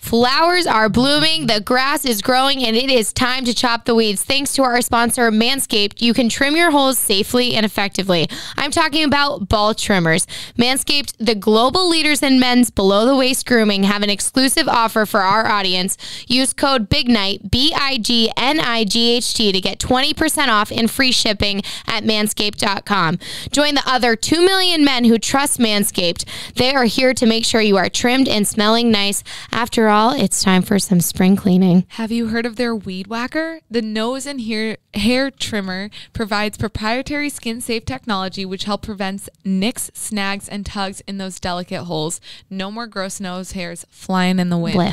Flowers are blooming, the grass is growing, and it is time to chop the weeds. Thanks to our sponsor, Manscaped, you can trim your holes safely and effectively. I'm talking about ball trimmers. Manscaped, the global leaders in men's below-the-waist grooming, have an exclusive offer for our audience. Use code BIGNIGHT, BIGNIGHT, to get 20% off and free shipping at manscaped.com. Join the other 2 million men who trust Manscaped. They are here to make sure you are trimmed and smelling nice. After all, it's time for some spring cleaning. Have you heard of their Weed Whacker? The nose and hair trimmer provides proprietary skin-safe technology which help prevent nicks, snags, and tugs in those delicate holes. No more gross nose hairs flying in the wind.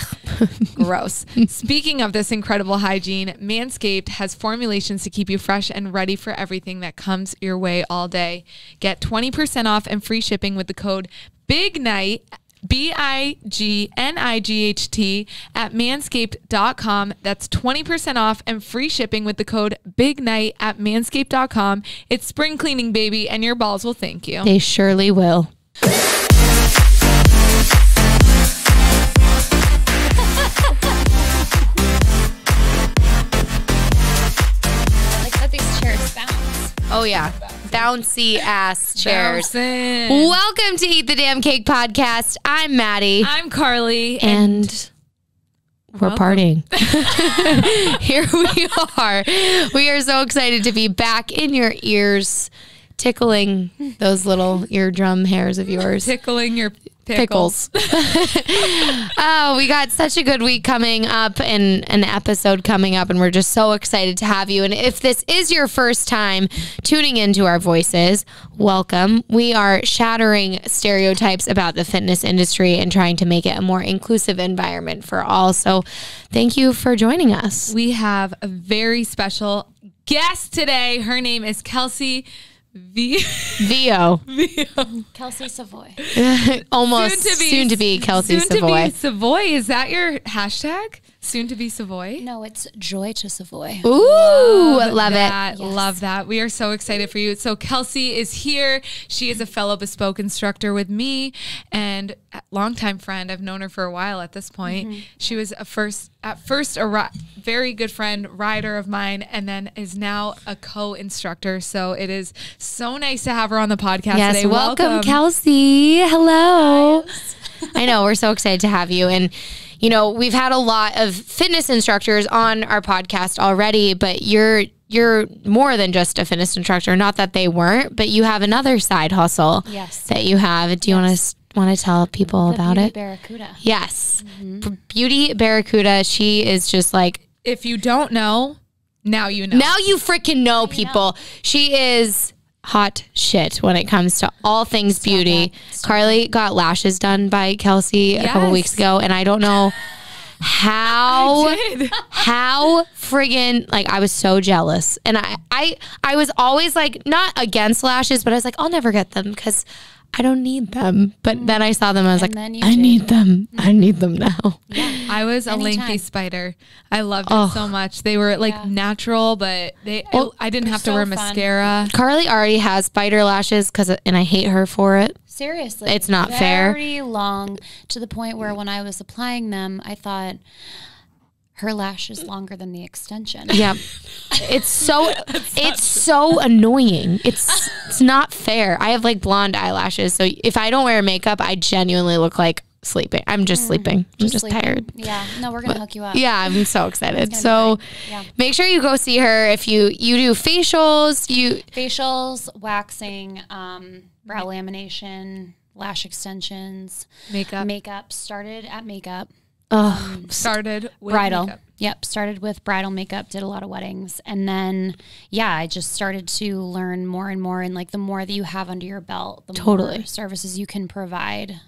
Gross. Speaking of this incredible hygiene, Manscaped has formulations to keep you fresh and ready for everything that comes your way all day. Get 20% off and free shipping with the code BIGNIGHT, BIGNIGHT, at manscaped.com. That's 20% off and free shipping with the code BIGNIGHT at manscaped.com. It's spring cleaning, baby, and your balls will thank you. They surely will. Oh, yeah. Bouncy ass chairs. Bouncing. Welcome to Eat the Damn Cake podcast. I'm Maddie. I'm Carly. And we're partying. Here we are. We are so excited to be back in your ears, tickling those little eardrum hairs of yours. Tickling your pickles. Oh, we got such a good week coming up and an episode coming up, and we're just so excited to have you. And if this is your first time tuning into our voices, welcome. We are shattering stereotypes about the fitness industry and trying to make it a more inclusive environment for all. So thank you for joining us. We have a very special guest today. Her name is Kelsey VO. Kelsey Savoy. Almost soon to be Kelsey soon Savoy. To be Savoy. Is that your hashtag? Soon to be Savoy? No, it's Joy to Savoy. Ooh, love it. Yes. Love that. We are so excited for you. So Kelsey is here. She is a fellow bespoke instructor with me and a longtime friend. I've known her for a while at this point. Mm-hmm. She was at first a very good friend, rider of mine, and then is now a co-instructor. So it is so nice to have her on the podcast today. Welcome, Kelsey. Hello. I know, we're so excited to have you. And you know, we've had a lot of fitness instructors on our podcast already, but you're more than just a fitness instructor. Not that they weren't, but you have another side hustle that you have. Do you want to tell people about it? Barracuda. Yes. Mm-hmm. Beauty Barracuda. She is just like, if you don't know, now you know. Now you freaking know, people. She is hot shit when it comes to all things beauty. Carly got lashes done by Kelsey a couple weeks ago, and I don't know how friggin', like, I was so jealous. And I was always like, not against lashes, but I was like, I'll never get them because I don't need them. But then I saw them, I was like, I need them. I need them now. Yeah. I was a lengthy spider. I loved it so much. They were like natural, but I didn't have to wear mascara. Carly already has spider lashes and I hate her for it. Seriously. It's not fair. Very long, to the point where when I was applying them, I thought her lash is longer than the extension. Yeah. It's so annoying. It's not fair. I have like blonde eyelashes, so if I don't wear makeup, I genuinely look like sleeping. I'm just sleeping. I'm just tired. Yeah. No, we're gonna hook you up. Yeah, I'm so excited. So make sure you go see her. If you do facials, waxing, brow lamination, lash extensions, makeup. Started at makeup. Started with bridal. Makeup. Yep. Started with bridal makeup, did a lot of weddings. And then, I just started to learn more and more. And like the more that you have under your belt, the more services you can provide.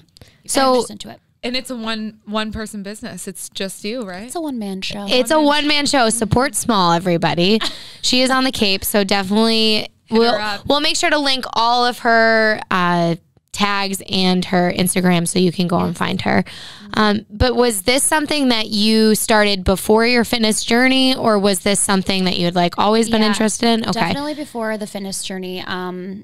So just into it. And it's a one person business. It's just you, right? It's a one-man show. It's a one-man show. Support small, everybody. She is on the Cape, so definitely we'll make sure to link all of her tags and her Instagram so you can go and find her. But was this something that you started before your fitness journey, or was this something that you had like always been interested in? Okay. Definitely before the fitness journey.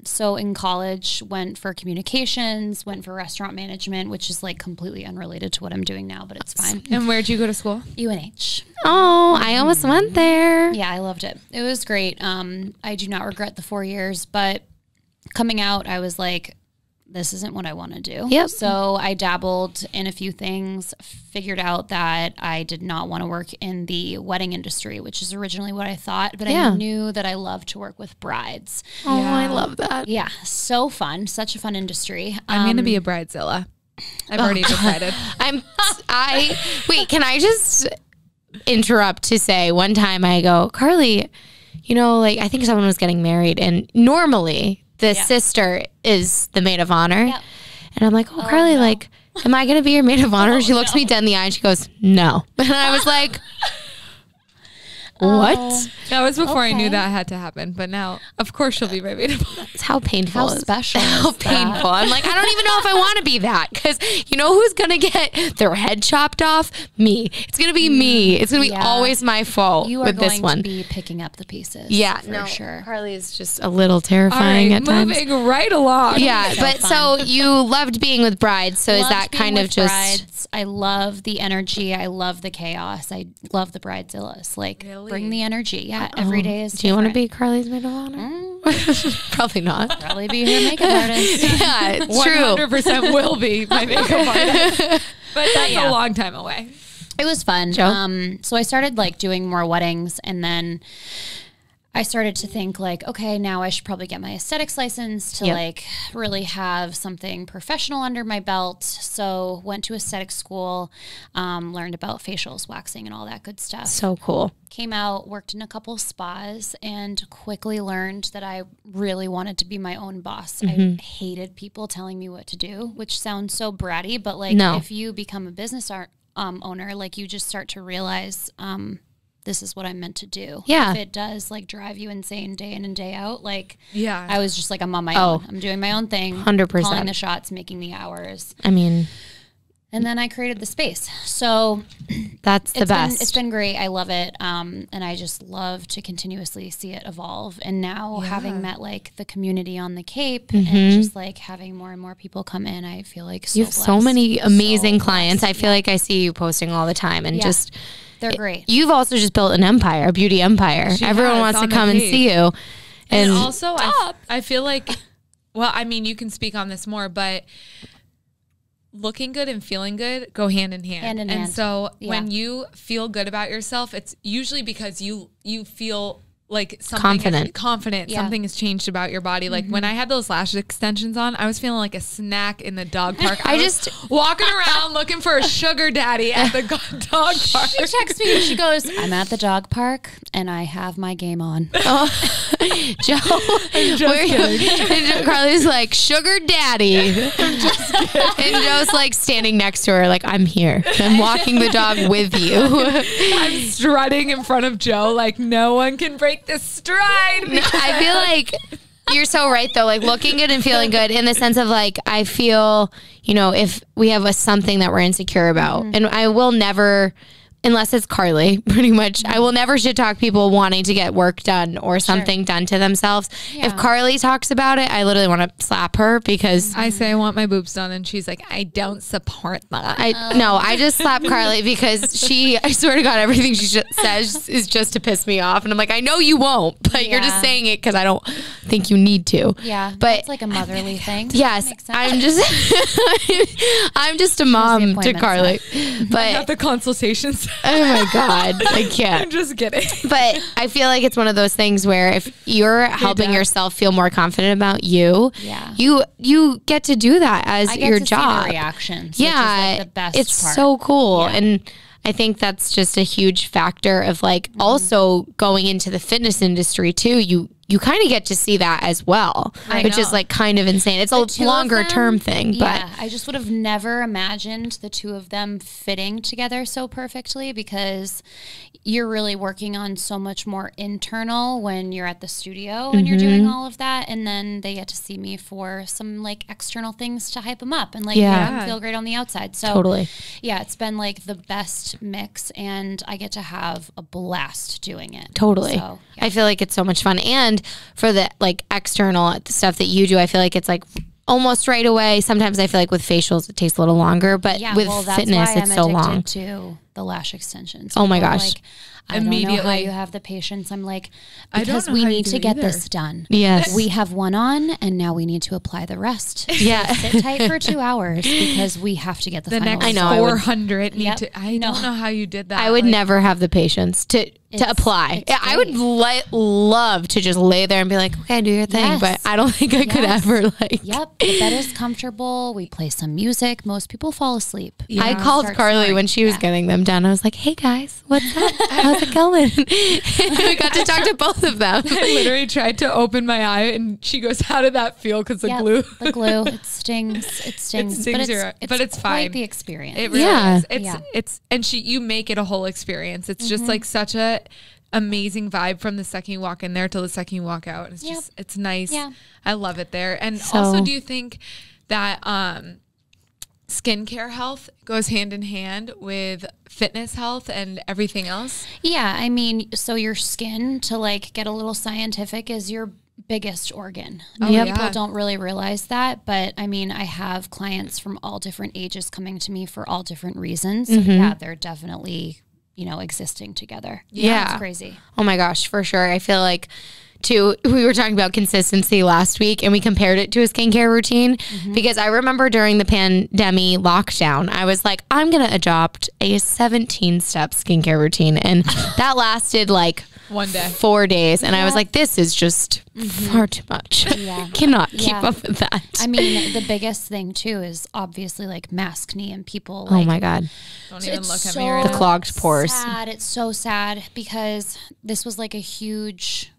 So in college, went for communications, went for restaurant management, which is like completely unrelated to what I'm doing now, but it's fine. And where'd you go to school? UNH. Oh, I almost went there. Yeah, I loved it. It was great. I do not regret the 4 years, but coming out, I was like, this isn't what I want to do. Yep. So I dabbled in a few things, figured out that I did not want to work in the wedding industry, which is originally what I thought, but I knew that I love to work with brides. Oh, I love that. Yeah, so fun. Such a fun industry. I'm going to be a bridezilla. I've already decided. Wait, can I just interrupt to say one time I go, Carly, you know, like I think someone was getting married and normally the sister is the maid of honor. Yep. And I'm like, oh, Carly, like, am I going to be your maid of honor? She looks me dead in the eye and she goes, no. And I was like, what? That was before I knew that had to happen. But now, of course, she'll be my maid of honor. It's how painful. How special. How is painful. that? I'm like, I don't even know if I want to be that. Because you know who's going to get their head chopped off? Me. It's going to be me. It's going to be always my fault You are with going this one. to be picking up the pieces. Yeah, for sure. Carly is just a little terrifying at times. Moving right along. Yeah, So but fun. so you loved being with brides. So is Loved that being kind of with just brides. I love the energy. I love the chaos. I love the bridezillas. Like, bring the energy. Yeah, every day is do you want to different. be Carly's maid of honor? Probably not. Probably be her makeup artist. Yeah, it's true. 100% will be my makeup artist. But that's a long time away. It was fun. Joe? So I started like doing more weddings, and then I started to think like, okay, now I should probably get my aesthetics license to like really have something professional under my belt. So went to aesthetic school, learned about facials, waxing, and all that good stuff. So cool. Came out, worked in a couple spas, and quickly learned that I really wanted to be my own boss. I hated people telling me what to do, which sounds so bratty, but like if you become a business owner, like you just start to realize this is what I'm meant to do. Yeah. If it does like drive you insane day in and day out, like Yeah. I was just like, I'm on my own. I'm doing my own thing. 100%. Calling the shots, making the hours. I mean, And then I created the space. So that's the best. It's been great. I love it. And I just love to continuously see it evolve. And now having met like the community on the Cape and just like having more and more people come in, I feel like so you have so blessed. many amazing So clients. blessed. I feel like I see you posting all the time and just They're great. You've also just built an empire, a beauty empire. She Everyone has, wants to on the come and Cape. see you. And also, I feel like, well, I mean, you can speak on this more, but looking good and feeling good go hand in hand. Hand in and hand. so Yeah. when you feel good about yourself, it's usually because you feel like something confident. Yeah. Something has changed about your body. Like when I had those lash extensions on, I was feeling like a snack in the dog park. I was walking around looking for a sugar daddy at the dog park. She texts me and she goes, I'm at the dog park and I have my game on. Joe, and Carly's like, sugar daddy. And Joe's like standing next to her like, I'm here. I'm walking the dog with you. I'm strutting in front of Joe like no one can break this stride. I feel like you're so right though, like looking good and feeling good in the sense of like, I feel, you know, if we have something that we're insecure about, and I will never, unless it's Carly, pretty much, I will never shit talk people wanting to get work done or something done to themselves. Yeah. If Carly talks about it, I literally want to slap her because I say I want my boobs done and she's like, I don't support that. I just slap Carly because I swear to God, everything she says is just to piss me off. And I'm like, I know you won't, but you're just saying it because I don't think you need to. Yeah. But it's like a motherly thing. yes, Makes sense. I'm just a mom to appointment Carly. Got But the consultations. oh my God, I I'm can't. just kidding. But I feel like it's one of those things where if you're helping yourself feel more confident about you, you get to do that as I get your to job. see the reactions. Yeah, which is like the best it's part. so cool. Yeah. And I think that's just a huge factor of like also going into the fitness industry too. you kind of get to see that as well, which is like kind of insane. It's a longer term thing, but yeah, I just would have never imagined the two of them fitting together so perfectly, because you're really working on so much more internal when you're at the studio and you're doing all of that, and then they get to see me for some like external things to hype them up and like make them feel great on the outside. So totally, yeah, it's been like the best mix, and I get to have a blast doing it. Totally. So, I feel like it's so much fun. And for the like external stuff that you do, I feel like it's like almost right away. Sometimes I feel like with facials it takes a little longer, but with fitness it's so long. To the lash extensions. Oh my gosh. Like, I don't know how you have the patience. I'm like, because we need to get this done. Yes. We have one on, and now we need to apply the rest. Yeah. So sit tight for 2 hours because we have to get the final next result. 400 need to. I don't know how you did that. I would never have the patience to apply. I would love to just lay there and be like, okay, do your thing. But I don't think I could ever like. Yep. The bed is comfortable. We play some music. Most people fall asleep. I called Carly when she was getting them done. I was like, hey guys, what's up? How's it going? We got to talk to both of them. I literally tried to open my eye and she goes, how did that feel? Because the glue. The glue. It stings. It stings. But it's fine. Quite the experience. It really is. It's and you make it a whole experience. It's just like such a amazing vibe from the second you walk in there till the second you walk out. It's just, it's nice. Yeah. I love it there. And also, do you think that skincare health goes hand in hand with fitness health and everything else? Yeah. I mean, so your skin, to like get a little scientific, is your biggest organ. People don't really realize that, but I mean, I have clients from all different ages coming to me for all different reasons. So yeah, they're definitely, existing together. Yeah. It's crazy. Oh my gosh, for sure. I feel like we were talking about consistency last week and we compared it to a skincare routine because I remember during the pandemic lockdown, I was like, I'm going to adopt a 17-step skincare routine. And that lasted like 1 day, 4 days. And I was like, this is just far too much. Yeah. Cannot keep up with that. I mean, the biggest thing too is obviously like maskne and people. Like, oh my God. Don't even look at me right now. The clogged pores. It's so sad because this was like a huge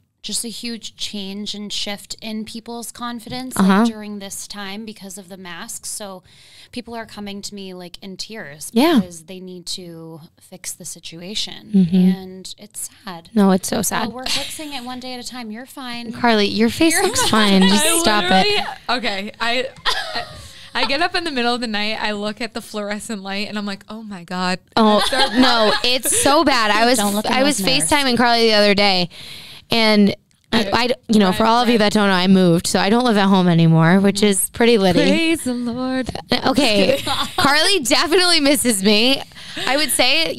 change and shift in people's confidence like, during this time because of the masks. So people are coming to me like in tears because they need to fix the situation. And it's sad. No, it's so sad. We're fixing it one day at a time. You're fine. Carly, your face looks fine. Just stop it. Okay. I get up in the middle of the night, I look at the fluorescent light and I'm like, oh my God. Oh no, it's so bad. I was FaceTiming Carly the other day. And I for all of you that don't know, I moved, so I don't live at home anymore, which is pretty litty. Praise the Lord. Okay. Carly definitely misses me. I would say,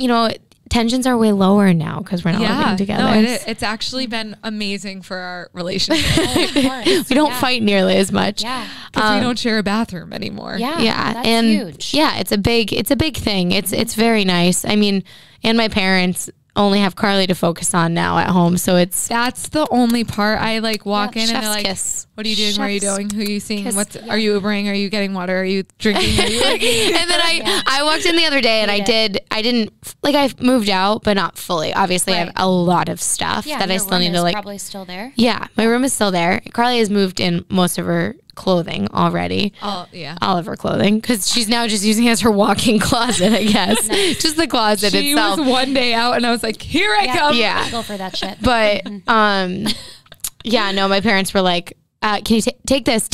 tensions are way lower now because we're not living together. No, it's actually been amazing for our relationship. We don't fight nearly as much. Yeah. Because we don't share a bathroom anymore. Yeah. That's huge. Yeah, it's a big thing. It's very nice. I mean, and my parents only have Carly to focus on now at home, so that's the only part. I like walk in and they're like, kiss. what are you doing? What are you doing? Who are you seeing? Are you Ubering? Are you getting water? Are you drinking? Are you and then I walked in the other day and I moved out, but not fully. Obviously I have a lot of stuff that I still need to probably still there. Yeah, my room is still there. Carly has moved in most of her clothing already. Oh yeah, all of her clothing, because she's now just using it as her walk-in closet, I guess. Just the closet itself. She was one day out and I was like, here I come. Yeah, go for that shit. But no, my parents were like, can you take this?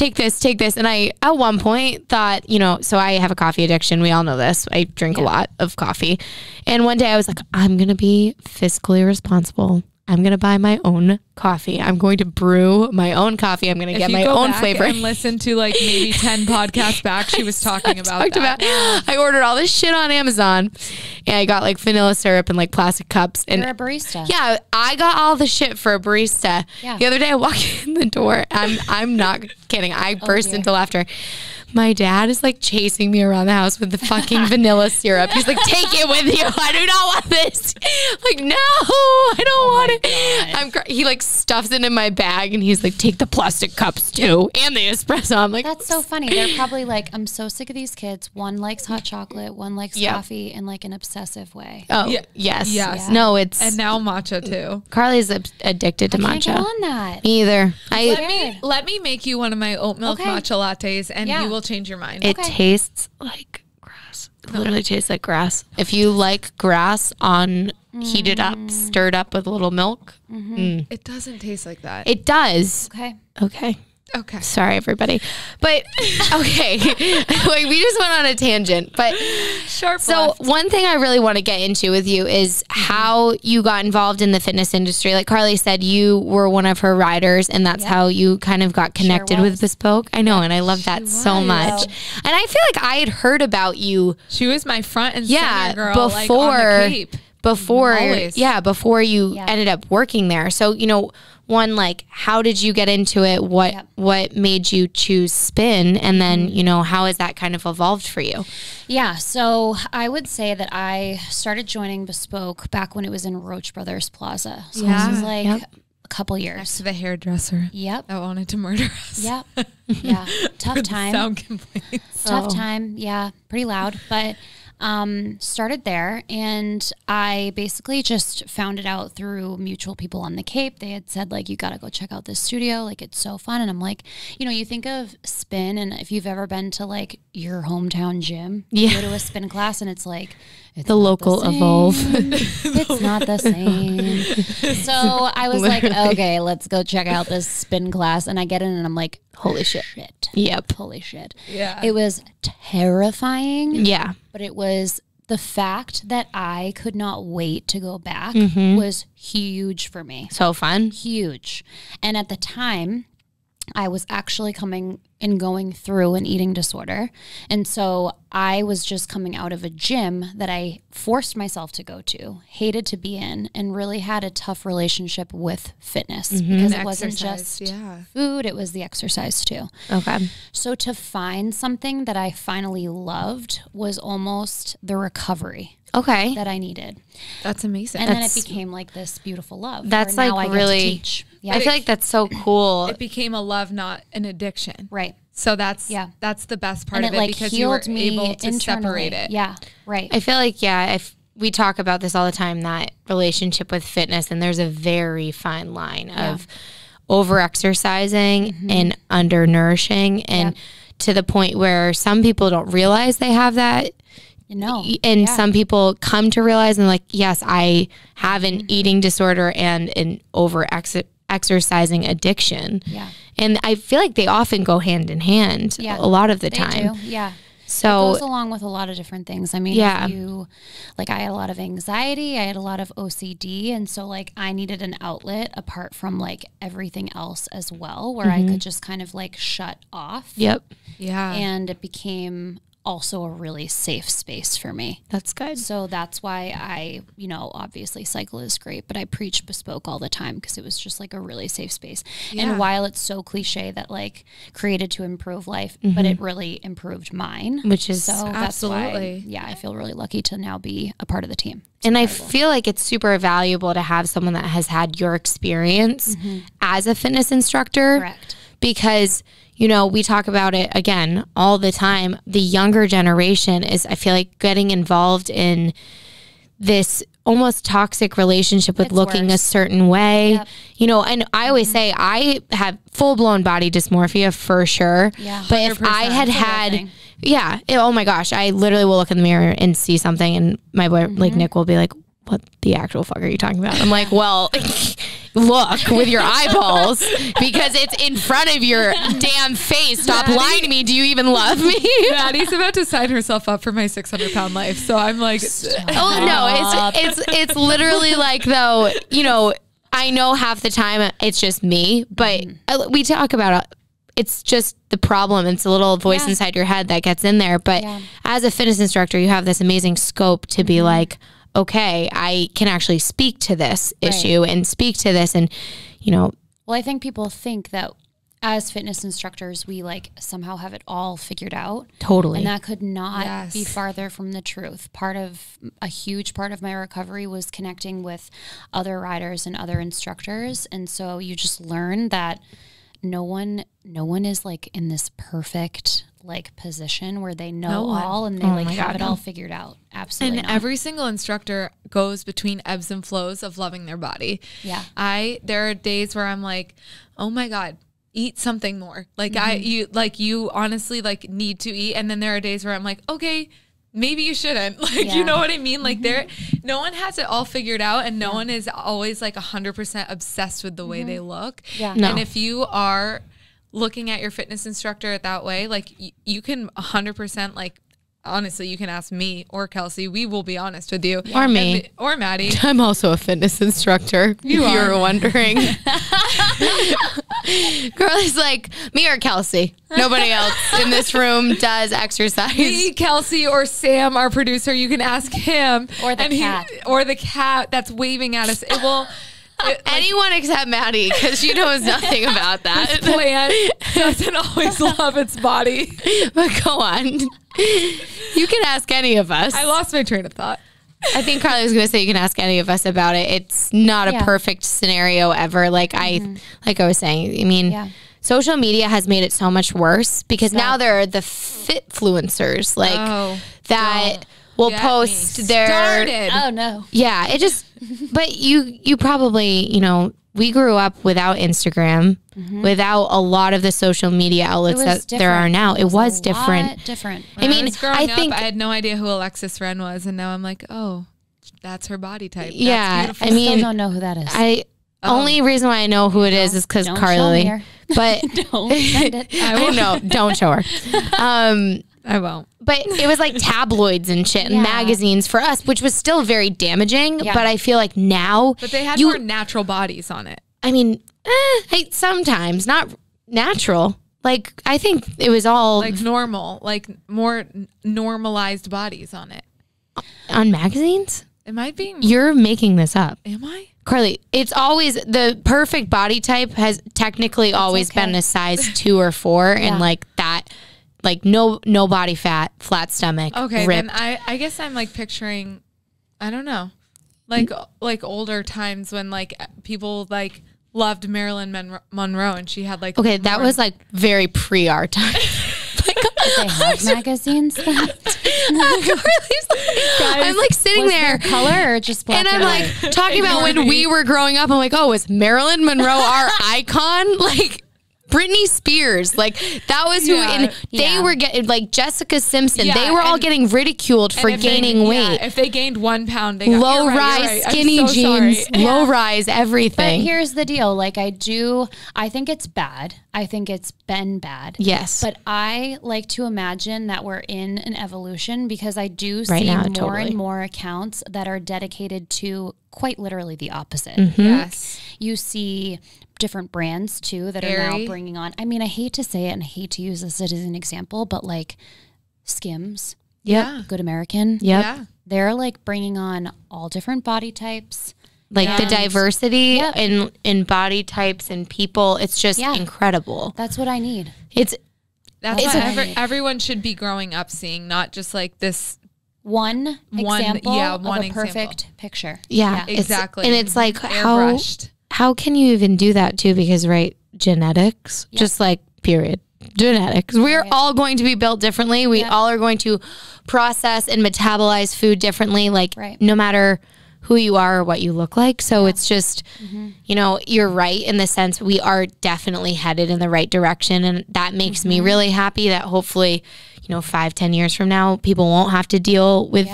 And I at one point thought, so I have a coffee addiction. We all know this. I drink a lot of coffee. And one day I was like, I'm going to be fiscally responsible. I'm going to buy my own coffee. I'm going to brew my own coffee. I'm going to get my own flavor. And listen to like maybe 10 podcasts back, she was talking about that. I ordered all this shit on Amazon and I got like vanilla syrup and like plastic cups. And you're a barista. Yeah, I got all the shit for a barista. Yeah. The other day I walked in the door. I'm not kidding. I burst into laughter. my dad is like chasing me around the house with the fucking vanilla syrup. He's like, take it with you. I do not want this. Like, no, I don't want it. He like stuffs it in my bag and he's like, take the plastic cups too and the espresso. I'm like, that's so funny. They're probably like, I'm so sick of these kids. One likes hot chocolate, one likes coffee in like an obsessive way. Oh, yes. Yeah. No, it's. And now matcha too. Carly's addicted to matcha. I can't get on that. Me either. Let me make you one of my oat milk matcha lattes and you will change your mind. It tastes like grass. It literally tastes like grass. If you like grass heated up, stirred up with a little milk. It doesn't taste like that. It does. Okay. Sorry, everybody. But, okay. Like, we just went on a tangent. But, one thing I really want to get into with you is how you got involved in the fitness industry. Like Carly said, you were one of her riders, and that's how you kind of got connected with Bespoke. I know, and I love that so much. And I feel like I had heard about you. She was my front and center girl, before, like on the Cape. Before you ended up working there. So, one, like, how did you get into it? What made you choose spin? And then, how has that kind of evolved for you? Yeah. So I would say that I started joining Bespoke back when it was in Roach Brothers Plaza. So this was like a couple years. Next to the hairdresser. Yep. That wanted to murder us. Yep. Yeah. Tough time. Sound complaints. Tough time. Yeah. Pretty loud. But started there, and I basically just found it out through mutual people on the Cape. They had said, like, you got to go check out this studio. Like, it's so fun. And I'm like, you think of spin, and if you've ever been to like your hometown gym, you go to a spin class and it's like, it's the local Evolve. It's not the same. So I was like, okay, let's go check out this spin class. And I get in and I'm like, holy shit. Yep. Holy shit. Yeah. It was terrifying. Yeah. But it was the fact that I could not wait to go back was huge for me. So fun. Huge. And at the time, I was actually coming and going through an eating disorder. And so I was just coming out of a gym that I forced myself to go to, hated to be in, and really had a tough relationship with fitness because it wasn't just food, it was the exercise too. Okay. So to find something that I finally loved was almost the recovery. Okay. That I needed. That's amazing. And then it became like this beautiful love. That's like now I really, get to teach. Yeah. I feel like that's so cool. It became a love, not an addiction. Right. So that's the best part of it, because you were able to separate it. Yeah. Right. I feel like, if we talk about this all the time, that relationship with fitness, and there's a very fine line of over exercising and undernourishing, and to the point where some people don't realize they have that. No. And some people come to realize and like, yes, I have an eating disorder and an over exercising addiction. Yeah. And I feel like they often go hand in hand a lot of the time. Do. Yeah. So it goes along with a lot of different things. I mean, if you, like, I had a lot of anxiety, I had a lot of OCD. And so like I needed an outlet apart from like everything else as well, where I could just kind of like shut off. Yep. Yeah. And it became also a really safe space for me. That's good. So that's why I, obviously Cycle is great, but I preach Bespoke all the time because it was just like a really safe space. Yeah. And while it's so cliche that like created to improve life, but it really improved mine. Which is so absolutely. That's why, I feel really lucky to now be a part of the team. It's and incredible. I feel like it's super valuable to have someone that has had your experience as a fitness instructor. Correct. Because we talk about it again all the time. The younger generation is, I feel like, getting involved in this almost toxic relationship with looking a certain way. Yep. And I always say I have full blown body dysmorphia for sure. Yeah. But if I had oh my gosh, I literally will look in the mirror and see something, and my boy, like Nick, will be like, what the actual fuck are you talking about? I'm like, well, look with your eyeballs, because it's in front of your damn face. Stop lying to me. Do you even love me? Maddie's about to sign herself up for my 600-pound life. So I'm like, oh no, it's literally like, though, I know half the time it's just me, but we talk about it. It's just the problem. It's a little voice inside your head that gets in there. But as a fitness instructor, you have this amazing scope to be like, okay, I can actually speak to this issue and speak to this. And, well, I think people think that as fitness instructors, we like somehow have it all figured out. Totally. And that could not Yes. be farther from the truth. A huge part of my recovery was connecting with other riders and other instructors. And so you just learn that no one is like in this perfect like position where they know all and they like have it all figured out. Absolutely. And not. every single instructor goes between ebbs and flows of loving their body. Yeah. There are days where I'm like, oh my God, eat something more. Like you honestly like need to eat. And then there are days where I'm like, okay, maybe you shouldn't. Like, you know what I mean? Like no one has it all figured out, and no one is always like 100% obsessed with the way they look. Yeah. No. And if you are looking at your fitness instructor that way, like you can 100% like, honestly, you can ask me or Kelsey. We will be honest with you. Or me. Or Maddie. I'm also a fitness instructor. You were wondering. Girlie's like, me or Kelsey. Nobody else in this room does exercise. Me, Kelsey, or Sam, our producer. You can ask him. Or the cat. Or the cat that's waving at us. It will... Anyone except Maddie, because she knows nothing about that. Plant doesn't always love its body. But go on. You can ask any of us. I lost my train of thought. I think Carly was going to say you can ask any of us about it. It's not a Yeah. perfect scenario ever. Like I was saying, I mean, social media has made it so much worse because now there are the fitfluencers like that will Get post me their started. Oh no. Yeah, it just, but you probably, we grew up without Instagram, without a lot of the social media outlets that there are now. It was different. Different. When I was growing I think up, I had no idea who Alexis Ren was, and now I'm like, oh, that's her body type. That's Yeah, beautiful. I I mean, still don't know who that is. only reason why I know who it is because Don't Carly. show me her. But Don't send it. I know, don't show her. I won't. But it was like tabloids and shit and magazines for us, which was still very damaging. Yeah. But I feel like now, But they had more natural bodies on it. I mean, sometimes not natural. Like I think it was all Like normal, like more normalized bodies on it. on magazines. Am I being... You're making this up. Am I? Carly, it's always the perfect body type has technically always been a size 2 or 4 and like that, like no body fat, flat stomach, Okay, ripped. then I guess I'm like picturing, I don't know, like older times when like people like loved Marilyn Monroe and she had like... Okay, that was like very pre our time. Did they have magazines then? I'm like sitting Was there there color or just black and I'm white? like talking about when we were growing up. I'm like, oh, is Marilyn Monroe our icon? Like Britney Spears, like that was who, and they were getting like Jessica Simpson. Yeah, they were all and- getting ridiculed for gaining weight. If they gained 1 pound, they got Low you're rise right. I'm skinny so jeans, sorry. low rise But everything. here's the deal. Like I think it's bad. I think it's been bad. Yes. But I like to imagine that we're in an evolution because I do Right see now, more totally. and more accounts that are dedicated to quite literally the opposite. Yes. You see different brands too that are Aerie. now bringing on. I mean, I hate to say it and I hate to use this as an example, but like Skims, Yeah. Good American, Yep. Yeah. they're like bringing on all different body types. Like the And- diversity Yep. in body types and people, it's just incredible. That's what I need. It's That's It's what a- everyone should be growing up seeing, not just like this. One example of one a example. perfect picture. yeah, Exactly. and it's like Airbrushed. how can you even do that too? Because genetics, just like period. Genetics. We're all going to be built differently. We all are going to process and metabolize food differently. Like no matter who you are or what you look like. So it's just, you're right in the sense we are definitely headed in the right direction. And that makes me really happy that hopefully, 5-10 years from now, people won't have to deal with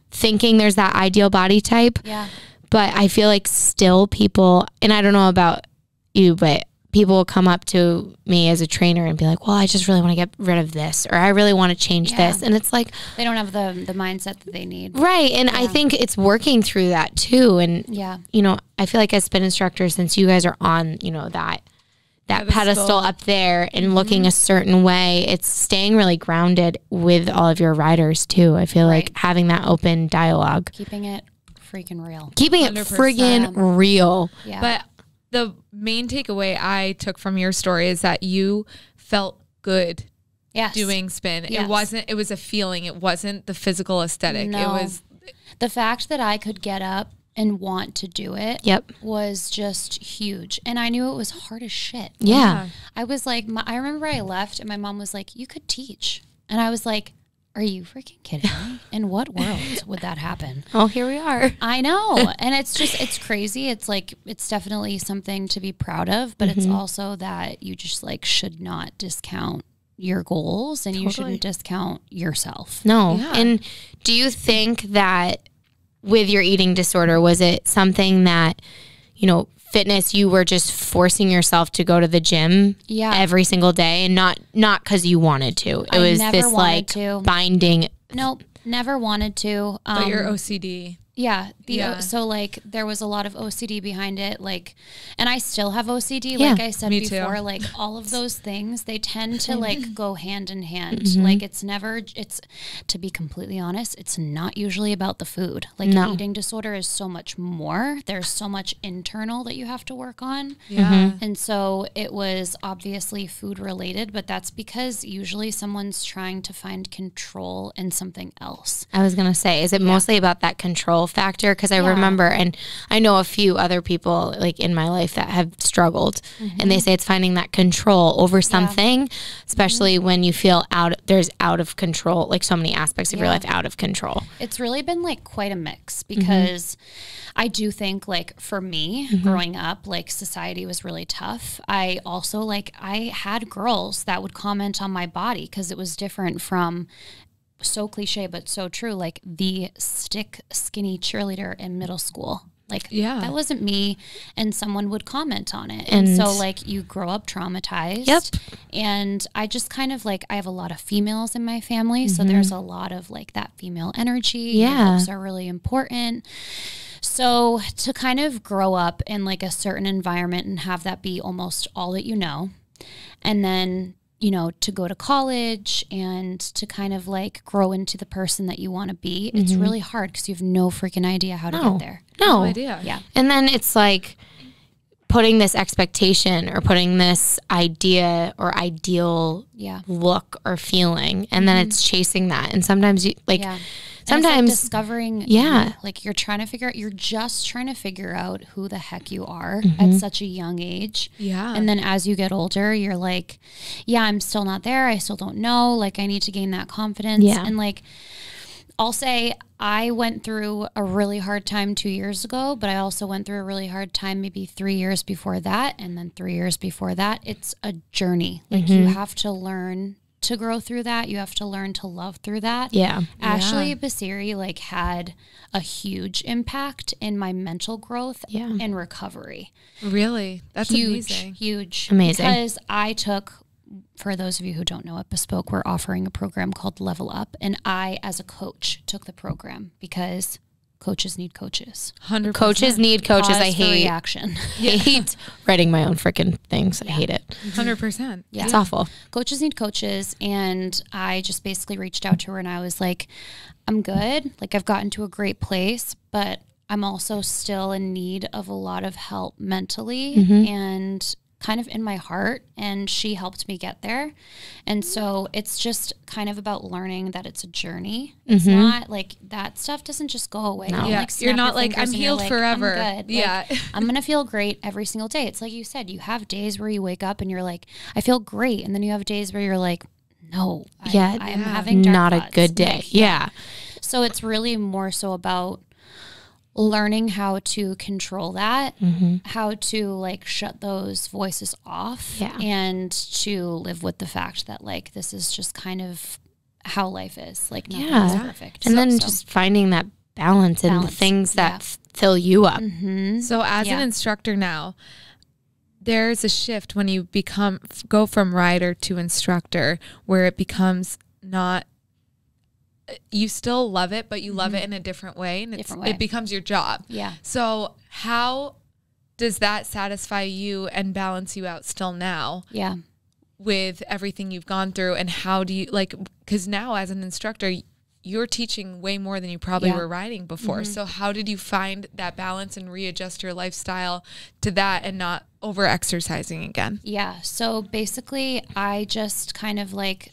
thinking there's that ideal body type. Yeah. But I feel like still people, and I don't know about you, but people will come up to me as a trainer and be like, well, I just really want to get rid of this, or I really want to change this. And it's like, They don't have the mindset that they need. right. And I think it's working through that too. And, I feel like as spin instructors, since you guys are on, that pedestal up there and looking a certain way, it's staying really grounded with all of your riders too. I feel like having that open dialogue. Keeping it freaking real. Keeping it 100%. friggin' real. Yeah. But the main takeaway I took from your story is that you felt good doing spin. Yes. It was a feeling. It wasn't the physical aesthetic. No. It was the fact that I could get up and want to do it was just huge. And I knew it was hard as shit. Yeah. I was like, I remember I left and my mom was like, you could teach. And I was like, are you freaking kidding me? In what world would that happen? Oh, here we are. I know. And it's crazy. It's like, it's definitely something to be proud of, but it's also that you just like should not discount your goals and you shouldn't discount yourself. No. Yeah. And do you think that with your eating disorder, was it something that, you know, fitness, you were just forcing yourself to go to the gym every single day and not because you wanted to? It was this like binding. Nope. Never wanted to. But your OCD. Yeah. So like there was a lot of OCD behind it. Like, and I still have OCD. Like I said before, like all of those things, they tend to like go hand in hand. Like it's to be completely honest, it's not usually about the food. Like an eating disorder is so much more. There's so much internal that you have to work on. Yeah. And so it was obviously food related, but that's because usually someone's trying to find control in something else. I was going to say, is it mostly about that control factor? Because I remember, and I know a few other people like in my life that have struggled, and they say it's finding that control over something, especially when you feel out of control, like so many aspects of your life out of control. It's really been like quite a mix because I do think like for me growing up, like society was really tough. I also like, I had girls that would comment on my body because it was different from, so cliche but so true, like the stick skinny cheerleader in middle school. Like that wasn't me, and someone would comment on it, and so like you grow up traumatized. And I just kind of like, I have a lot of females in my family, so there's a lot of like that female energy. Your hips are really important. So to kind of grow up in like a certain environment and have that be almost all that you know, and then you know, to go to college and to kind of like grow into the person that you want to be, it's really hard because you have no freaking idea how to get there. No idea. Yeah. And then it's like putting this expectation or putting this idea or ideal look or feeling, and then it's chasing that. And sometimes you like... Sometimes like discovering, like you're just trying to figure out who the heck you are at such a young age. Yeah. And then as you get older, you're like, I'm still not there. I still don't know. Like I need to gain that confidence. Yeah. And like, I'll say I went through a really hard time 2 years ago, but I also went through a really hard time maybe 3 years before that. And then 3 years before that. It's a journey. Like you have to learn to grow through that. You have to learn to love through that. Ashley Basiri like had a huge impact in my mental growth and recovery. Really? That's amazing. Because I took, for those of you who don't know it, Bespoke, we're offering a program called Level Up, and I as a coach took the program because coaches need coaches. 100%. Coaches need coaches. I hate reaction. hate writing my own freaking things. I hate it. 100%. Yeah. It's awful. Coaches need coaches. And I just basically reached out to her and I was like, I'm good. Like I've gotten to a great place, but I'm also still in need of a lot of help mentally and kind of in my heart, and she helped me get there. And so it's just kind of about learning that it's a journey. It's not like that stuff doesn't just go away. No. You, like, you're not like, I'm healed like, forever. I'm good. Like, I'm going to feel great every single day. It's like you said, you have days where you wake up and you're like, I feel great. And then you have days where you're like, no, I am having dark not thoughts. A good day. Like, So it's really more so about learning how to control that, how to like shut those voices off, and to live with the fact that like this is just kind of how life is. Like nothing is perfect. And then just finding that balance and the things that fill you up. So as an instructor now, there's a shift when you go from rider to instructor, where it becomes not, you still love it, but you love it in a different way, and it becomes your job. Yeah. So how does that satisfy you and balance you out still now? Yeah. With everything you've gone through, and how do you like, because now as an instructor, you're teaching way more than you probably were riding before. So how did you find that balance and readjust your lifestyle to that and not over exercising again? Yeah. So basically I just kind of like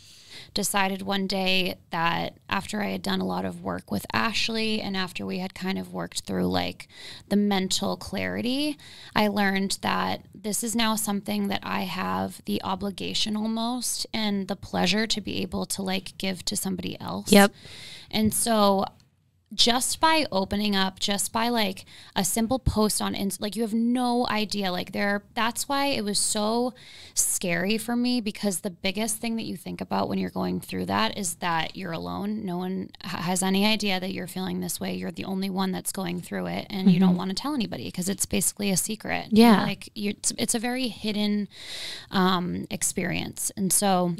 decided one day that after I had done a lot of work with Ashley and after we had kind of worked through like the mental clarity, I learned that this is now something that I have the obligation almost and the pleasure to be able to like give to somebody else. Yep. And so just by opening up, just by like a simple post on like you have no idea, like that's why it was so scary for me, because the biggest thing that you think about when you're going through that is that you're alone. No one has any idea that you're feeling this way. You're the only one that's going through it, and you don't want to tell anybody because it's basically a secret. Yeah. Like it's a very hidden experience. And so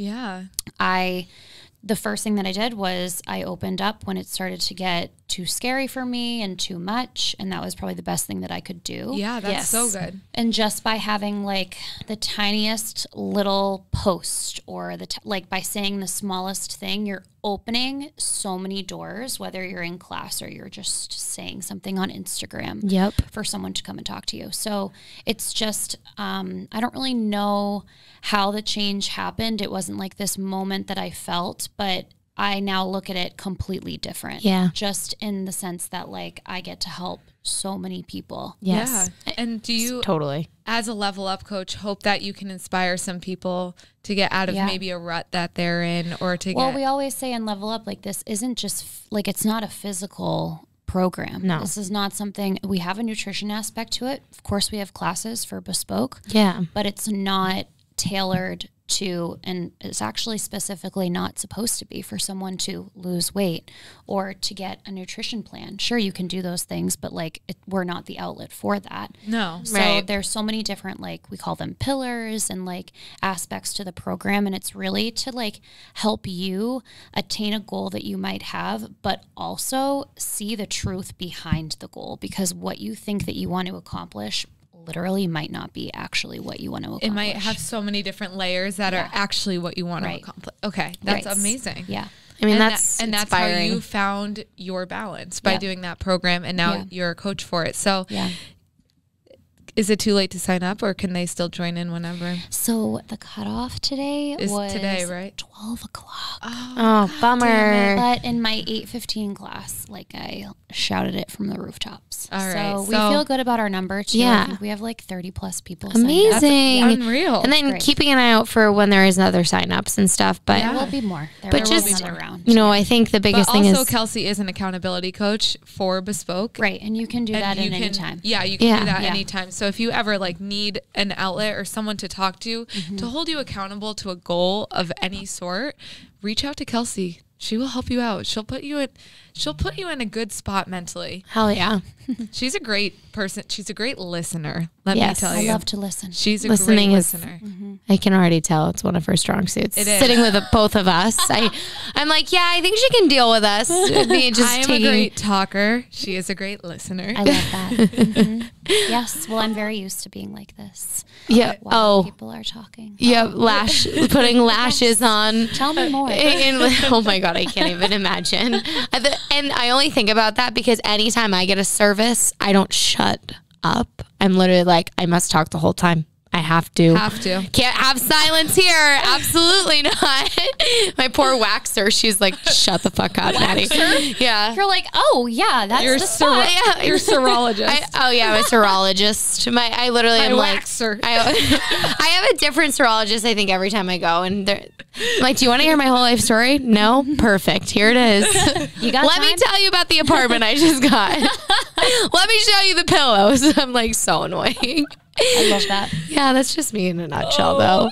the first thing that I did was I opened up when it started to get too scary for me and too much. And that was probably the best thing that I could do. Yeah, that's so good. And just by having like the tiniest little post or like by saying the smallest thing, you're opening so many doors, whether you're in class or you're just saying something on Instagram for someone to come and talk to you. So it's just, I don't really know how the change happened. It wasn't like this moment that I felt, but I now look at it completely different. Yeah. Just in the sense that like I get to help so many people. Yes. Yeah. And do you, Totally. as a level up coach, hope that you can inspire some people to get out of maybe a rut that they're in, or to Well, we always say in Level Up, like this isn't just like, it's not a physical program. No. This is not something, we have a nutrition aspect to it. Of course, we have classes for Bespoke. Yeah. But it's not tailored to, and it's actually specifically not supposed to be for someone to lose weight or to get a nutrition plan. Sure, you can do those things, but like we're not the outlet for that. No. So there's so many different, like we call them pillars and like aspects to the program. And it's really to like help you attain a goal that you might have, but also see the truth behind the goal, because what you think that you want to accomplish literally might not be actually what you want to accomplish. It might have so many different layers that are actually what you want to accomplish. Okay, that's amazing. Yeah. I mean, that's inspiring. how you found your balance by doing that program, and now you're a coach for it. So is it too late to sign up, or can they still join in whenever? So the cutoff today was today, right? 12 o'clock. Oh, bummer. But in my 8:15 class, like I shouted it from the rooftops. All right. So we feel good about our number too. Yeah. I think we have like 30 plus people. Amazing. That's unreal. And then keeping an eye out for when there is other signups and stuff. But There will be more. There But will just, be another round. you know, I think the biggest But thing also, is Kelsey is an accountability coach for Bespoke. Right. And you can do that at any time. Yeah, you can do that Yeah. anytime. So if you ever like need an outlet or someone to talk to hold you accountable to a goal of any sort, reach out to Kelsey. She will help you out. She'll put you in a good spot mentally. hell yeah. She's a great person. She's a great listener. Let me tell I you. love to listen. She's a Listening great is- listener. I can already tell it's one of her strong suits. It is. Sitting with both of us, I'm like, yeah, I think she can deal with us. Me just I am taking, a great talker. She is a great listener. I love that. Mhm. Yes. Well, I'm very used to being like this. Yeah. While people are talking. Yeah. Putting lashes on. Tell me more. Oh my God, I can't even imagine. And I only think about that because anytime I get a service, I don't shut up. I'm literally like, I must talk the whole time. I have to. Can't have silence here. Absolutely not. My poor waxer, she's like, shut the fuck up, Maddie. Yeah. You're like, oh yeah, that's the spot. Yeah. You're serologist. I'm a serologist. I literally am like, waxer. I have a different serologist, I think, every time I go. And they're like, do you want to hear my whole life story? No? Perfect. Here it is. You got Let me tell you about the apartment I just got. Let me show you the pillows. I'm like so annoying. I love that. Yeah, that's just me in a nutshell, though.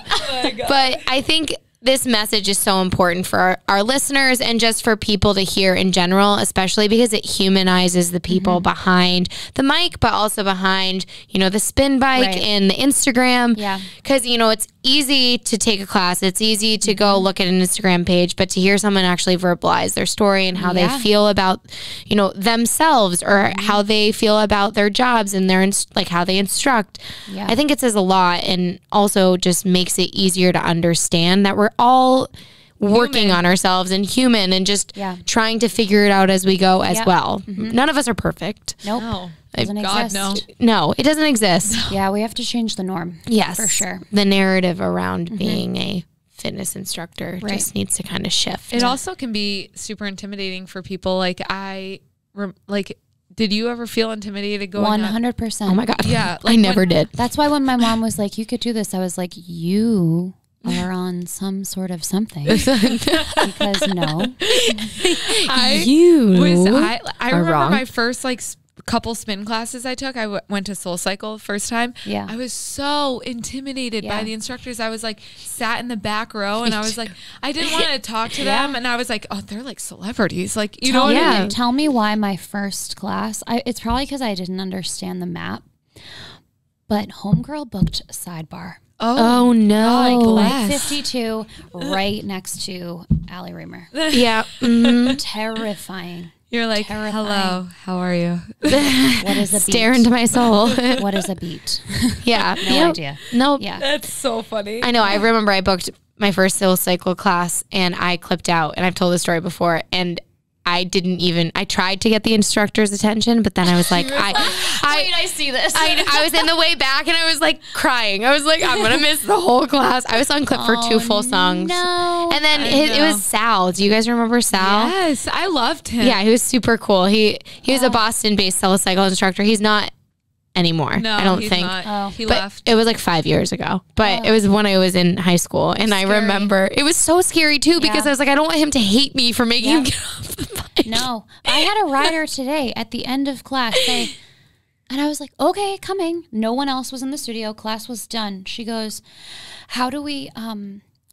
But I think this message is so important for our listeners and just for people to hear in general, especially because it humanizes the people behind the mic, but also behind, you know, the spin bike and the Instagram. Yeah. Because, you know, it's easy to take a class. It's easy to go look at an Instagram page, but to hear someone actually verbalize their story and how they feel about, you know, themselves or how they feel about their jobs and their, like how they instruct. Yeah. I think it says a lot and also just makes it easier to understand that we're all working on ourselves and human and just trying to figure it out as we go as well. None of us are perfect. Nope. No. Doesn't God, exist. No, it doesn't exist. Yeah, we have to change the norm. Yes. For sure. The narrative around being a fitness instructor just needs to kind of shift. It also can be super intimidating for people. Like did you ever feel intimidated going 100%. Oh my God. Yeah. I never did. That's why when my mom was like, you could do this, I was like, you are on some sort of something. Because no. I remember wrong. my first couple spin classes I took. I went to Soul Cycle the first time. Yeah. I was so intimidated by the instructors. I was like sat in the back row and I was like, I didn't want to talk to them. And I was like, oh, they're like celebrities. Like, you know what I mean? Tell me why my first class, it's probably because I didn't understand the map, but Homegirl booked a sidebar. Oh no. Like 52 right next to Allie Reamer. Yeah. Terrifying. You're like, hello, how are you? What is a beat? Stare into my soul. What is a beat? Yeah. No idea. Nope. Yeah. That's so funny. I know. I remember I booked my first Soul Cycle class and I clipped out, and I've told this story before, and I tried to get the instructor's attention, but then I was like, Wait, I see this. I was in the way back and I was like crying. I was like, I'm going to miss the whole class. I was on clip for 2 full songs. No. And then it was Sal. Do you guys remember Sal? Yes, I loved him. Yeah, he was super cool. He was a Boston-based Soul Cycle instructor. He's not anymore. No, I don't he's think. not. He But left. it was like 5 years ago. But it was when I was in high school. And I remember it was so scary too because I was like, I don't want him to hate me for making him get off the bike. No. I had a rider today at the end of class say, and I was like, okay, coming. No one else was in the studio. Class was done. She goes, how do we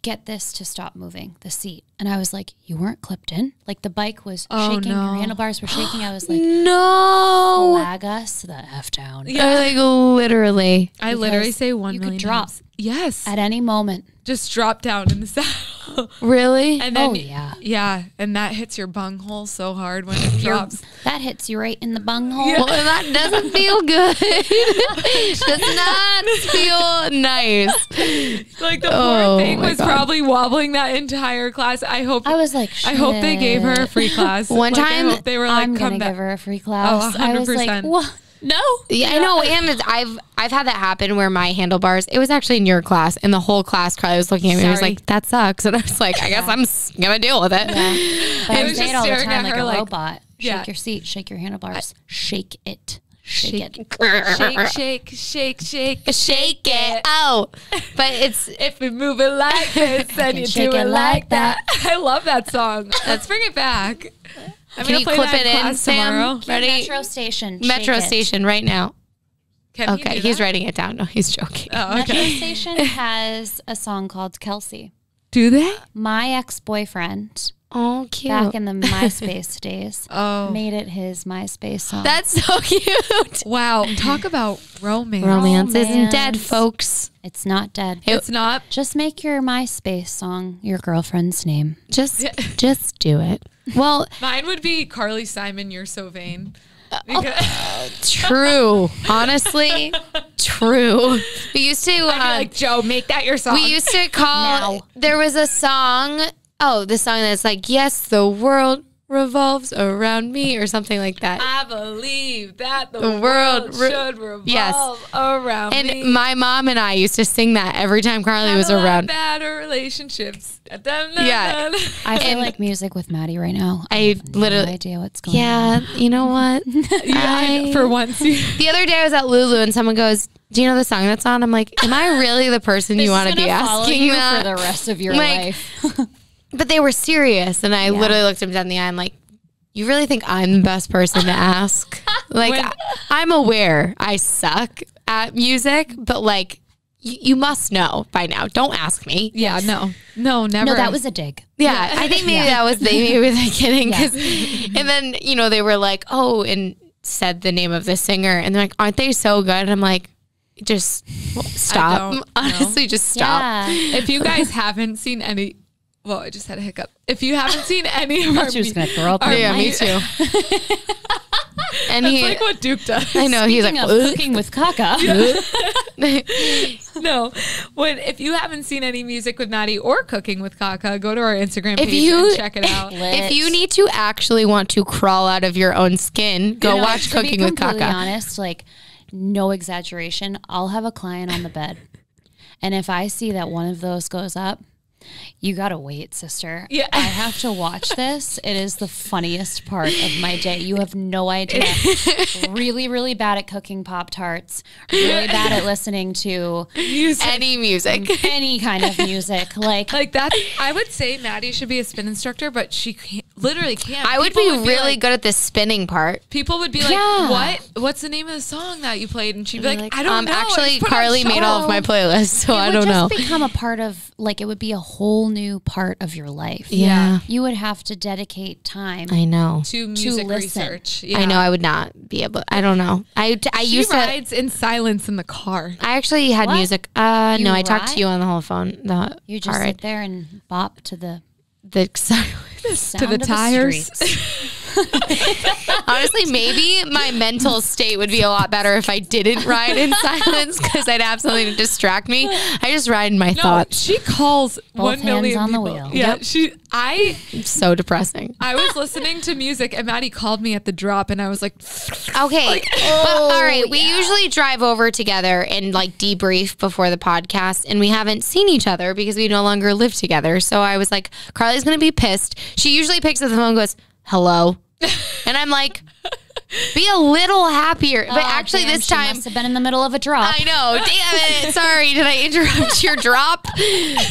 get this to stop moving, the seat? And I was like, you weren't clipped in? Like the bike was shaking, her handlebars were shaking. I was like, No. flag us the F down. Yeah. Like literally. I literally say 1 you million could drop. times. Yes. At any moment. Just drop down in the saddle. Really? And then, yeah. And that hits your bunghole so hard when it drops. That hits you right in the bunghole. Well, that doesn't feel good. Does not feel nice. Like the poor thing was probably wobbling that entire class. I was like, I hope they gave her a free class. One time, I hope they were like, I'm come gonna back. give her a free class. Oh, I was like, 100%. what? No. Yeah, I know. And I've had that happen where my handlebars, it was actually in your class, and the whole class probably was looking at me and was like, that sucks. And I was like, I guess I'm going to deal with it. Yeah. But I was say just it all the staring time at like her a like- robot. Yeah. Shake your seat, shake your handlebars, shake it. Shake it. Shake, shake, shake. Shake it. Oh, but it's If we move it like this, then you shake do it it like like that. I love that song. Let's bring it back. I'm Can gonna you play clip that it in, class Sam? tomorrow. Ready? Metro Station. Metro shake it. Station right now. Can he Okay, do he's that? writing it down. No, he's joking. Oh, Metro okay. Station has a song called Kelsey. Do they? My ex-boyfriend, Oh, cute. back in the MySpace days, Oh. made it his MySpace song. That's so cute. Wow. Talk about romance. Romance isn't dead, Romance. folks. It's not dead. It's not. Just make your MySpace song your girlfriend's name. Just do it. Well, Mine would be Carly Simon, You're So Vain. true. Honestly, true. We used to Like, Joe, make that your song. we used to call Now. there was a song. Oh, the song that's like, yes, the world revolves around me or something like that. I believe that the The world world should revolve yes. around And me. my mom and I used to sing that every time Carly was around. Better relationships. Yeah. I feel like music with Maddie right now. I have literally- no idea what's going on. Yeah, you know what? For once. The other day I was at Lulu and someone goes, do you know the song that's on? I'm like, am I really the person you want to be asking you that? for the rest of your Like, life. But they were serious, and I literally looked him down in the eye. I'm like, you really think I'm the best person to ask? Like, I'm aware I suck at music, but like, you must know by now. Don't ask me. Yeah, no, never. No, that was a dig. Yeah, I think maybe that was maybe they kidding. And then they were like, oh, and said the name of the singer, and they're like, aren't they so good? And I'm like, just stop. don't Honestly, just stop. Yeah. If you guys haven't seen any, well, I just had a hiccup. If you haven't seen any of our, She was going to throw up. Our- Yeah, me too. And that's like what Duke does. I know he's like, Speaking of cooking with Kaka. No. If you haven't seen any Music with Maddie or Cooking with Kaka, go to our Instagram page you- and check it out. If you need to actually want to crawl out of your own skin, go watch Cooking with To be Kaka. honest, like no exaggeration, I'll have a client on the bed, and if I see that one of those goes up, you gotta wait, sister. Yeah. I have to watch this. It is the funniest part of my day. You have no idea. Really, really bad at cooking Pop-Tarts. Really bad at listening to Any music. any kind of music. Like that, I would say Maddie should be a spin instructor, but she literally can't. I would People be really like- good at the spinning part. People would be like, Yeah. What's the name of the song that you played? And she'd be like, I don't know. I Actually, just put on Carly made all of my playlists, so I don't know. It would just become a part of, like, it would be a whole new part of your life. Yeah. You would have to dedicate time. I know. to music listen. research. Yeah. I know. I would not be able. I don't know. I She used to. rides in silence in the car. I actually had What? music. No, You I talked to ride? you on the whole phone. You just sit there and bop to the sound To the of tires. The streets. Honestly, maybe my mental state would be a lot better if I didn't ride in silence because I'd have something to distract me. I just ride in my No, thoughts. she calls Both 1 million hands on the people. wheel. Yeah, It's so depressing. I was listening to music and Maddie called me at the drop and I was like, Okay. But, all right. We usually drive over together and like debrief before the podcast, and we haven't seen each other because we no longer live together. So I was like, Carly's going to be pissed. She usually picks up the phone and goes, hello. And I'm like, be a little happier. But actually, Damn, this she time, must have been in the middle of a drop. I know. Damn it. Sorry. Did I interrupt your drop?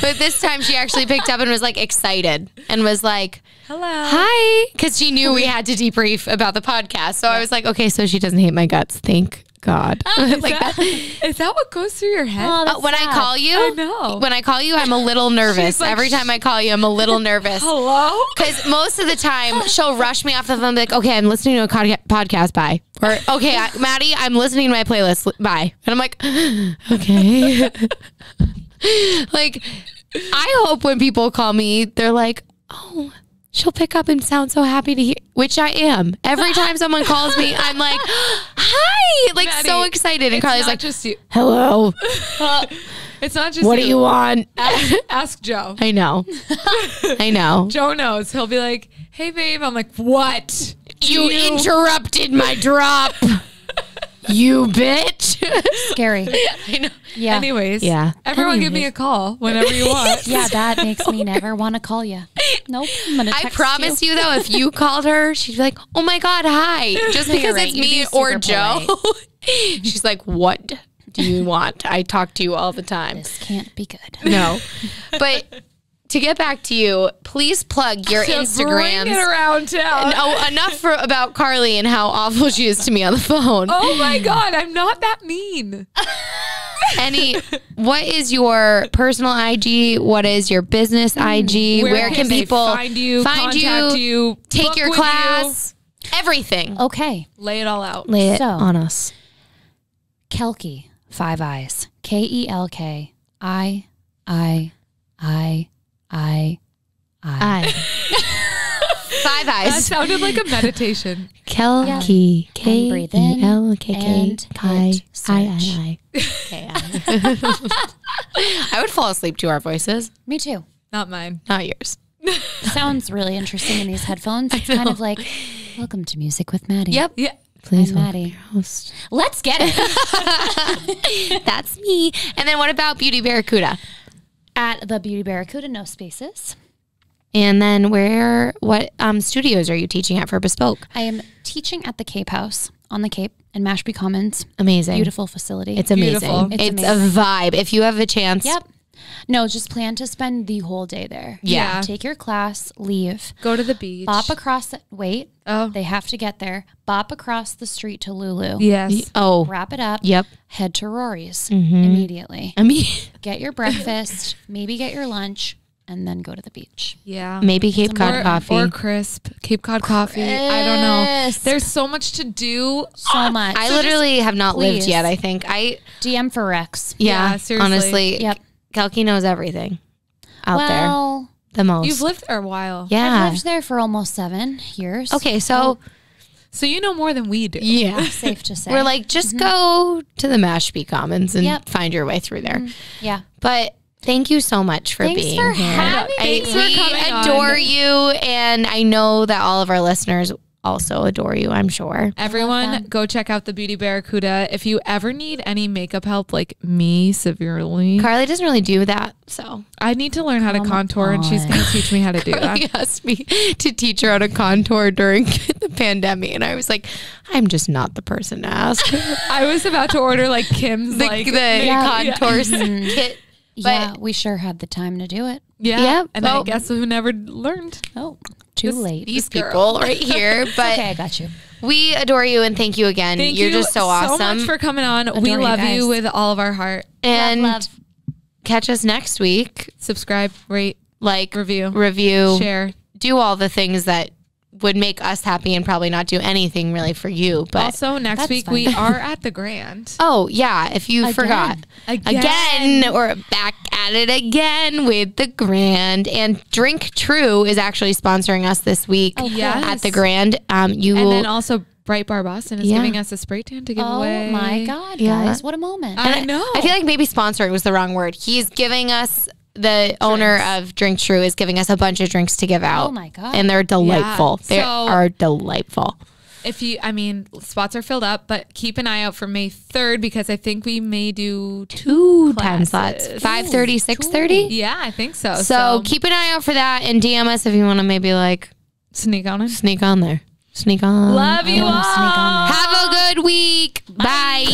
But this time she actually picked up and was like excited and was like, hello. hi. Because she knew we had to debrief about the podcast. So I was like, okay, so she doesn't hate my guts. Thank God. Like that. Is that what goes through your head? Oh, that's When I sad. call you, I know. when I call you, I'm a little nervous. She's like, Every time I call you, I'm a little nervous. Hello? Because most of the time, she'll rush me off the phone and be like, okay, I'm listening to a podcast, bye. Or, okay, Maddie, I'm listening to my playlist, bye. And I'm like, okay. Like, I hope when people call me, they're like, oh, she'll pick up and sound so happy to hear, which I am. Every time someone calls me, I'm like, hi, like Maddie, so excited. And it's Carly's not like, just you. hello, It's not just what do you want? Ask Joe. I know. I know. Joe knows. He'll be like, hey, babe. I'm like, what? You interrupted my drop. You bitch. Scary. I know. Yeah. Anyways. Yeah. Everyone give me a call whenever you want. Yeah, that makes me never want to call you. Nope. I'm gonna I text promise you though, if you called her, she'd be like, "Oh my God, hi!" Just No, you're because right. it's You'd me be or super Joe. She's like, "What do you want? I talk to you all the time." This can't be good. No, but to get back to you, please plug your Bring Instagrams. it around town. Oh, enough about Carly and how awful she is to me on the phone. Oh my God. I'm not that mean. What is your personal IG? What is your business IG? Where can they people find you, contact you, take book your with class? Everything. Okay. you? Lay it all out. Lay it So- on us. Kelky, 5 eyes. Kelki. I. Five That eyes. sounded like a meditation. Kelki. And breathe in K-E-L-K-K. and hit I. search. I would fall asleep to our voices, Me too. Not mine. not yours. Sounds really interesting in these headphones. It's kind of like, welcome to Music with Maddie. Yep. Yeah. Please I'm welcome Maddie. your host. Let's get it. That's me. And then what about Beauty Barracuda? At the Beauty Barracuda, no spaces. And then what studios are you teaching at for Bespoke? I am teaching at the Cape House on the Cape in Mashpee Commons. Amazing. Beautiful facility. It's amazing. Beautiful. It's It's a vibe. If you have a chance. Yep. No, just plan to spend the whole day there. Yeah. Take your class, leave. Go to the beach. Bop across wait. Oh. They have to get there. Bop across the street to Lulu. Yes. Oh, Wrap it up. yep. Head to Rory's immediately. I mean, Get your breakfast, maybe get your lunch, and then go to the beach. Yeah. maybe Cape Cod coffee. Or crisp. Cape Cod coffee. I don't know. Crisp. There's so much to do. So much. I literally have not lived please. yet, I think. DM for Rex. Yeah, seriously. honestly, Yep. Kelki knows everything out there. Well, The most. You've lived there a while. yeah. I've lived there for almost 7 years. Okay, so So you know more than we do. Yeah. Safe to say. We're like, just go to the Mashpee Commons and find your way through there. Yeah. But thank you so much for Thanks being for here. having me. Thanks for We coming adore on. you, and I know that all of our listeners also adore you, I'm sure. Everyone, go check out the Beauty Barracuda. If you ever need any makeup help, like me severely, Carly doesn't really do that, so I need to learn how to contour, and she's going to teach me how to do that. he asked me to teach her how to contour during the pandemic, and I was like, I'm just not the person to ask. I was about to order like Kim's the like contour kit. Yeah, we sure had the time to do it. yeah. And I Oh. guess who never learned. Oh, too late. These girl. people right here, but Okay, I got you. we adore you and thank you again. Thank You're you just so awesome. so much for coming on. We you love guys. you with all of our heart. and love. catch us next week. Subscribe, rate, Like review, share. do all the things that would make us happy and probably not do anything really for you. But Also, next That's week fine. we are at the Grand. oh yeah, if you forgot again, we're back at it again with the Grand, and Drink True is actually sponsoring us this week yes. at the Grand. You And will. then also Bright Bar Boston is Yeah. giving us a spray tan to give Oh away. my God, Yeah. guys. What a moment. I know. I feel like maybe sponsoring was the wrong word. He's giving us, the owner of Drink True is giving us a bunch of drinks to give out. Oh my God. And they're delightful. Yeah. They So- are delightful. If you, I mean, spots are filled up, but keep an eye out for May 3rd because I think we may do Two time slots, classes. 5:30, 6:30. Yeah, I think so. So keep an eye out for that and DM us if you want to maybe like sneak on it. sneak on there. Sneak on. Love you all. Sneak on there. Have a good week. Bye.